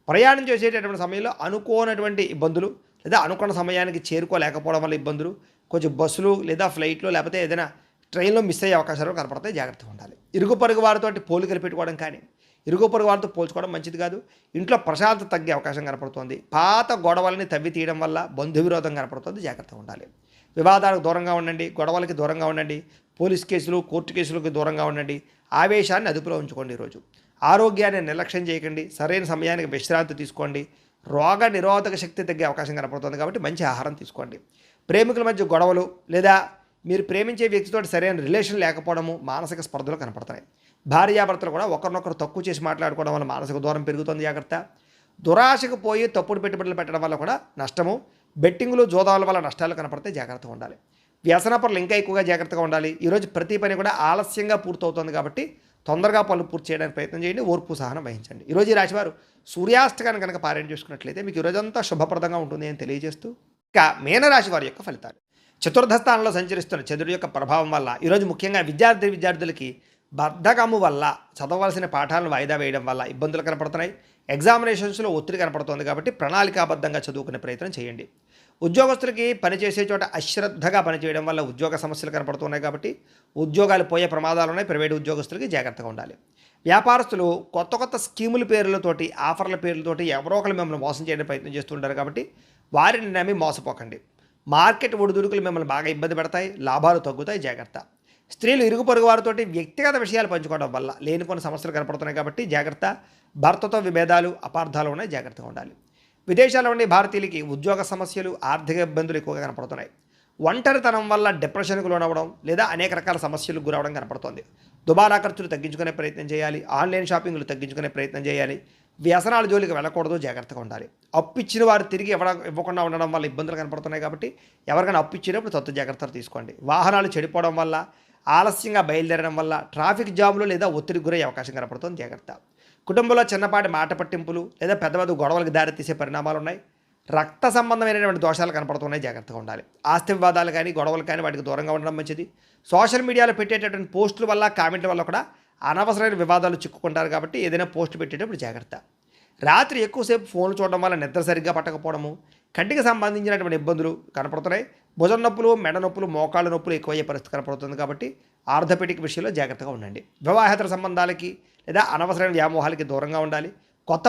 ప్రయాణం చేసేటటువంటి సమయంలో అనుకోనటువంటి ఇబ్బందులు, లేదా అనుకున్న సమయానికి చేరుకోలేకపోవడం వల్ల ఇబ్బందులు, కొంచెం బస్సులు లేదా ఫ్లైట్లు లేకపోతే ఏదైనా ట్రైన్లో మిస్ అయ్యే అవకాశాలు కనపడతాయి. జాగ్రత్తగా ఉండాలి. ఇరుగు పొరుగు వారితో పోలికలు పెట్టుకోవడం కానీ, ఇరుగు పొరుగు వారితో పోల్చుకోవడం మంచిది కాదు. ఇంట్లో ప్రశాంతత తగ్గే అవకాశం కనపడుతుంది. పాత గొడవలని తవ్వి తీయడం వల్ల బంధు విరోధం కనపడుతుంది. జాగ్రత్తగా ఉండాలి. వివాదాలకు దూరంగా ఉండండి. గొడవలకి దూరంగా ఉండండి. పోలీస్ కేసులు, కోర్టు కేసులకు దూరంగా ఉండండి. ఆవేశాన్ని అదుపులో ఉంచుకోండి. ఈరోజు ఆరోగ్యాన్ని నిర్లక్ష్యం చేయకండి. సరైన సమయానికి విశ్రాంతి తీసుకోండి. రోగ నిరోధక శక్తి తగ్గే అవకాశం కనపడుతుంది. కాబట్టి మంచి ఆహారం తీసుకోండి. ప్రేమికుల మధ్య గొడవలు, లేదా మీరు ప్రేమించే వ్యక్తితో సరైన రిలేషన్ లేకపోవడము మానసిక స్పర్ధలు కనపడుతున్నాయి. భార్యాభర్తలు కూడా ఒకరినొకరు తక్కువ చేసి మాట్లాడుకోవడం వల్ల మానసిక దూరం పెరుగుతుంది. జాగ్రత్త. దురాశకు పోయి తప్పుడు పెట్టుబడులు పెట్టడం వల్ల కూడా నష్టము, బెట్టింగులు, జోదాల వల్ల నష్టాలు కనపడితే జాగ్రత్తగా ఉండాలి. వ్యసన పనులు ఇంకా ఎక్కువగా జాగ్రత్తగా ఉండాలి. ఈరోజు ప్రతి పని కూడా ఆలస్యంగా పూర్తవుతుంది. కాబట్టి తొందరగా పనులు పూర్తి చేయడానికి ప్రయత్నం చేయండి. ఓర్పు సహనం వహించండి. ఈరోజు ఈ రాశివారు సూర్యాస్తకాన్ని కనుక పారాయణ చేసుకున్నట్లయితే మీకు ఈరోజంతా శుభప్రదంగా ఉంటుంది అని తెలియజేస్తూ, ఇక మీనరాశి వారి యొక్క ఫలితాలు. చతుర్థ స్థానంలో సంచరిస్తున్న చంద్రుడి యొక్క ప్రభావం వల్ల ఈరోజు ముఖ్యంగా విద్యార్థులకి బద్ధకము వల్ల చదవలసిన పాఠాలను వాయిదా వేయడం వల్ల ఇబ్బందులు కనపడుతున్నాయి. ఎగ్జామినేషన్స్లో ఒత్తిడి కనపడుతుంది. కాబట్టి ప్రణాళికాబద్ధంగా చదువుకునే ప్రయత్నం చేయండి. ఉద్యోగస్తులకి పనిచేసే చోట అశ్రద్ధగా పనిచేయడం వల్ల ఉద్యోగ సమస్యలు కనపడుతున్నాయి. కాబట్టి ఉద్యోగాలు పోయే ప్రమాదాలు ఉన్నాయి. ప్రైవేటు ఉద్యోగస్తులకి జాగ్రత్తగా ఉండాలి. వ్యాపారస్తులు కొత్త కొత్త స్కీముల పేర్లతోటి, ఆఫర్ల పేర్లతోటి ఎవరో ఒకరు మిమ్మల్ని మోసం చేయడం ప్రయత్నం చేస్తుంటారు. కాబట్టి వారిని నమ్మి మోసపోకండి. మార్కెట్ ఒడిదుడుకులు మిమ్మల్ని బాగా ఇబ్బంది పెడతాయి. లాభాలు తగ్గుతాయి. జాగ్రత్త. స్త్రీలు ఇరుగు పొరుగు వారితోటి వ్యక్తిగత విషయాలు పంచుకోవడం వల్ల లేని కొన్ని సమస్యలు కనపడుతున్నాయి. కాబట్టి జాగ్రత్త. భర్తతో విభేదాలు, అపార్థాలు ఉన్నాయి. జాగ్రత్తగా ఉండాలి. విదేశాల్లో ఉండే భారతీయులకి ఉద్యోగ సమస్యలు, ఆర్థిక ఇబ్బందులు ఎక్కువగా కనపడుతున్నాయి. ఒంటరితనం వల్ల డిప్రెషన్కు లోనవ్వడం, లేదా అనేక రకాల సమస్యలకు గురవడం కనపడుతుంది. దుబారా ఖర్చులు తగ్గించుకునే ప్రయత్నం చేయాలి. ఆన్లైన్ షాపింగ్లు తగ్గించుకునే ప్రయత్నం చేయాలి. వ్యసనాల జోలికి వెళ్ళకూడదు. జాగ్రత్తగా ఉండాలి. అప్పు ఇచ్చిన వారు తిరిగి ఇవ్వకుండా ఉండడం వల్ల ఇబ్బందులు కనపడుతున్నాయి. కాబట్టి ఎవరికైనా అప్పు ఇచ్చినప్పుడు తత్తు జాగ్రత్తలు తీసుకోండి. వాహనాలు చెడిపోవడం వల్ల, ఆలస్యంగా బయలుదేరడం వల్ల ట్రాఫిక్ జాములు లేదా ఒత్తిడికి గురయ్యే అవకాశం కనపడుతుంది. జాగ్రత్త. కుటుంబంలో చిన్నపాటి మాట పట్టింపులు లేదా పెద్ద పెద్ద గొడవలకు దారితీసే పరిణామాలు ఉన్నాయి. రక్త సంబంధమైనటువంటి దోషాలు కనపడుతున్నాయి. జాగ్రత్తగా ఉండాలి. ఆస్తి వివాదాలు కానీ, గొడవలు కానీ వాటికి దూరంగా ఉండడం మంచిది. సోషల్ మీడియాలో పెట్టేటటువంటి పోస్టుల వల్ల, కామెంట్ల వల్ల కూడా అనవసరమైన వివాదాలు చిక్కుకుంటారు. కాబట్టి ఏదైనా పోస్ట్ పెట్టేటప్పుడు జాగ్రత్త. రాత్రి ఎక్కువసేపు ఫోన్లు చూడడం వల్ల నిద్ర సరిగ్గా పట్టకపోవడము, కంటికి సంబంధించినటువంటి ఇబ్బందులు కనపడుతున్నాయి. భుజం నొప్పులు, మెడ నొప్పులు, మోకాళ్ళ నొప్పులు ఎక్కువయ్యే పరిస్థితి కనపడుతుంది. కాబట్టి ఆర్థోపెడిక్ విషయంలో జాగ్రత్తగా ఉండండి. వివాహేతర సంబంధాలకి లేదా అనవసరమైన వ్యామోహాలకి దూరంగా ఉండాలి. కొత్త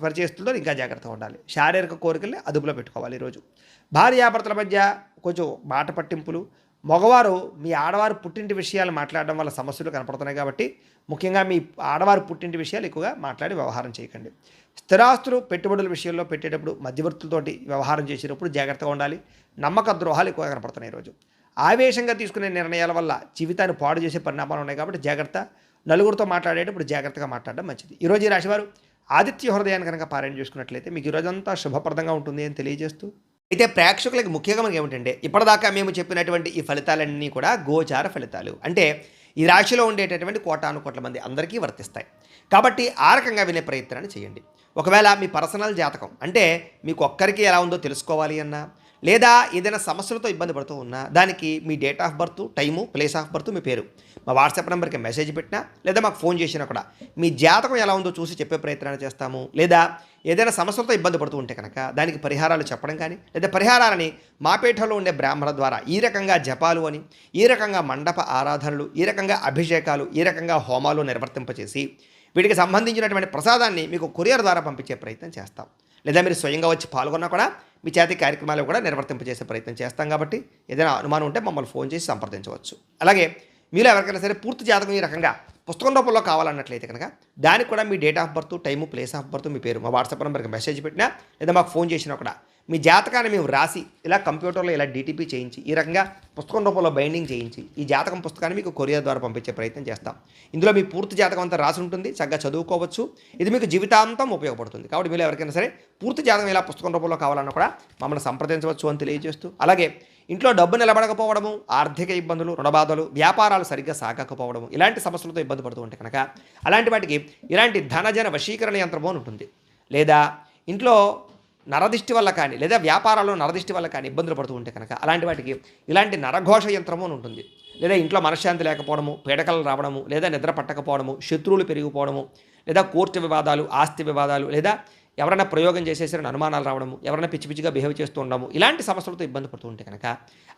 పరిచయస్తులతో ఇంకా జాగ్రత్తగా ఉండాలి. శారీరక కోరికల్ని అదుపులో పెట్టుకోవాలి. ఈరోజు భార్యాభర్తల మధ్య కొంచెం మాట పట్టింపులు, మగవారు మీ ఆడవారు పుట్టింటి విషయాలు మాట్లాడడం వల్ల సమస్యలు కనపడుతున్నాయి. కాబట్టి ముఖ్యంగా మీ ఆడవారు పుట్టింటి విషయాలు ఎక్కువగా మాట్లాడి వ్యవహారం చేయకండి. స్థిరాస్తులు, పెట్టుబడుల విషయంలో పెట్టేటప్పుడు మధ్యవర్తులతోటి వ్యవహారం చేసేటప్పుడు జాగ్రత్తగా ఉండాలి. నమ్మక ద్రోహాలు ఎక్కువగా కనపడుతున్నాయి. ఈరోజు ఆవేశంగా తీసుకునే నిర్ణయాల వల్ల జీవితాన్ని పాడు చేసే పరిణామాలు ఉన్నాయి. కాబట్టి జాగ్రత్త. నలుగురితో మాట్లాడేటప్పుడు జాగ్రత్తగా మాట్లాడడం మంచిది. ఈరోజు ఈ రాశివారు ఆదిత్య హృదయాన్ని కనుక పారాయణ చేసుకున్నట్లయితే మీకు ఈరోజంతా శుభప్రదంగా ఉంటుంది అని తెలియజేస్తూ, అయితే ప్రేక్షకులకు ముఖ్యంగా మనకి ఏమిటంటే, ఇప్పటిదాకా మేము చెప్పినటువంటి ఈ ఫలితాలన్నీ కూడా గోచార ఫలితాలు. అంటే ఈ రాశిలో ఉండేటటువంటి కోటాను కోట్ల మంది అందరికీ వర్తిస్తాయి. కాబట్టి ఆ రకంగా వినే ప్రయత్నాన్ని చేయండి. ఒకవేళ మీ పర్సనల్ జాతకం అంటే మీకు ఒక్కరికి ఎలా ఉందో తెలుసుకోవాలి అన్నా, లేదా ఏదైనా సమస్యలతో ఇబ్బంది పడుతూ ఉన్నా, దానికి మీ date of birth, time, place of birth, మీ పేరు మా వాట్సాప్ నెంబర్కి మెసేజ్ పెట్టినా, లేదా మాకు ఫోన్ చేసినా కూడా మీ జాతకం ఎలా ఉందో చూసి చెప్పే ప్రయత్నాన్ని చేస్తాము. లేదా ఏదైనా సమస్యలతో ఇబ్బంది పడుతూ ఉంటే కనుక దానికి పరిహారాలు చెప్పడం కానీ, లేదా పరిహారాలని మా పీఠంలో ఉండే బ్రాహ్మణ ద్వారా ఈ రకంగా జపాలు అని, ఈ రకంగా మండప ఆరాధనలు, ఈ రకంగా అభిషేకాలు, ఈ రకంగా హోమాలు నిర్వర్తింపచేసి వీటికి సంబంధించినటువంటి ప్రసాదాన్ని మీకు కొరియర్ ద్వారా పంపించే ప్రయత్నం చేస్తాం. లేదా మీరు స్వయంగా వచ్చి పాల్గొన్నా కూడా మీ చేతి కార్యక్రమాలు కూడా నిర్వర్తింపజేసే ప్రయత్నం చేస్తాం. కాబట్టి ఏదైనా అనుమానం ఉంటే మమ్మల్ని ఫోన్ చేసి సంప్రదించవచ్చు. అలాగే మీలో ఎవరికైనా సరే పూర్తి జాతకం ఈ రకంగా పుస్తకం రూపంలో కావాలన్నట్లయితే కనుక దానికి కూడా మీ date of birth, time, place of birth, మీ పేరు మా వాట్సాప్ నెంబర్కి మెసేజ్ పెట్టినా లేదా మాకు ఫోన్ చేసినా కూడా మీ జాతకాన్ని మేము రాసి ఇలా కంప్యూటర్లో ఇలా డీటీపీ చేయించి ఈ రకంగా పుస్తకం రూపంలో బైండింగ్ చేయించి ఈ జాతకం పుస్తకాన్ని మీకు కొరియర్ ద్వారా పంపించే ప్రయత్నం చేస్తాం. ఇందులో మీ పూర్తి జాతకం అంతా రాసి ఉంటుంది, చక్కగా చదువుకోవచ్చు. ఇది మీకు జీవితాంతం ఉపయోగపడుతుంది. కాబట్టి మీరు ఎవరికైనా సరే పూర్తి జాతకం ఇలా పుస్తకం రూపంలో కావాలన్నా కూడా మమ్మల్ని సంప్రదించవచ్చు అని తెలియజేస్తూ, అలాగే ఇంట్లో డబ్బు నిలబడకపోవడము, ఆర్థిక ఇబ్బందులు, రుణబాధలు, వ్యాపారాలు సరిగ్గా సాగకపోవడము ఇలాంటి సమస్యలతో ఇబ్బంది పడుతూ ఉంటే కనుక అలాంటి వాటికి ఇలాంటి ధనజన వశీకరణ యంత్రము అని ఉంటుంది. లేదా ఇంట్లో నరదిష్టి వల్ల కానీ లేదా వ్యాపారాల్లో నరదిష్టి వల్ల కానీ ఇబ్బందులు పడుతూ ఉంటే కనుక అలాంటి వాటికి ఇలాంటి నరఘోష యంత్రము అని ఉంటుంది. లేదా ఇంట్లో మనశ్శాంతి లేకపోవడము, పీడకలు రావడము, లేదా నిద్ర పట్టకపోవడము, శత్రువులు పెరిగిపోవడము, లేదా కోర్టు వివాదాలు, ఆస్తి వివాదాలు, లేదా ఎవరైనా ప్రయోగం చేసేసరికి అనుమానాలు రావడము, ఎవరైనా పిచ్చి పిచ్చిగా బిహేవ్ చేస్తూ ఉండడము ఇలాంటి సమస్యలతో ఇబ్బంది పడుతూ ఉంటే కనుక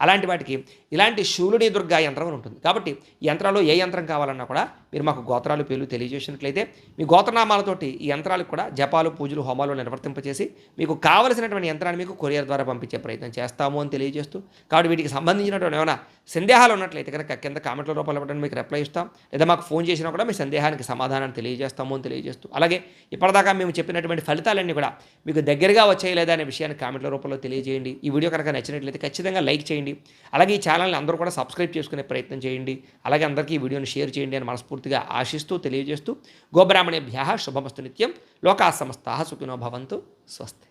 అలాంటి వాటికి ఇలాంటి శూలుని దుర్గా యంత్రం అని ఉంటుంది. కాబట్టి ఈ యంత్రాల్లో ఏ యంత్రం కావాలన్నా కూడా మీరు మాకు గోత్రాలు పేర్లు తెలియజేసినట్లయితే మీ గోత్రనామాలతోటి ఈ యంత్రాలకు కూడా జపాలు, పూజలు, హోమాలు నిర్వర్తింపచేసి మీకు కావలసినటువంటి యంత్రాన్ని మీకు కొరియర్ ద్వారా పంపించే ప్రయత్నం చేస్తాము అని తెలియజేస్తూ, కాబట్టి వీటికి సంబంధించినటువంటి ఏమైనా సందేహాలు ఉన్నట్లయితే కనుక కింద కామెంట్ల రూపంలో ఇవ్వడానికి మీకు రిప్లై ఇస్తాం. లేదా మాకు ఫోన్ చేసినా కూడా మీ సందేహానికి సమాధానాన్ని తెలియజేస్తాము అని తెలియజేస్తూ, అలాగే ఇప్పటిదాకా మేము చెప్పినటువంటి ఫలితాలన్నీ కూడా మీకు దగ్గరగా వచ్చాయి లేదా అనే విషయాన్ని కామెంట్ల రూపంలో తెలియజేయండి. ఈ వీడియో కనుక నచ్చినట్లయితే ఖచ్చితంగా లైక్ చేయండి. అలాగే ఈ ఛానల్ని అందరూ కూడా సబ్స్క్రైబ్ చేసుకునే ప్రయత్నం చేయండి. అలాగే అందరికీ ఈ వీడియోని షేర్ చేయండి అని మనస్ఫూర్తిగా ఆశిస్తూ తెలియజేస్తూ, గోబ్రాహ్మణేభ్యః శుభమస్తు నిత్యం. లోకాః సమస్తాః సుఖినో భవంతు. స్వస్తి.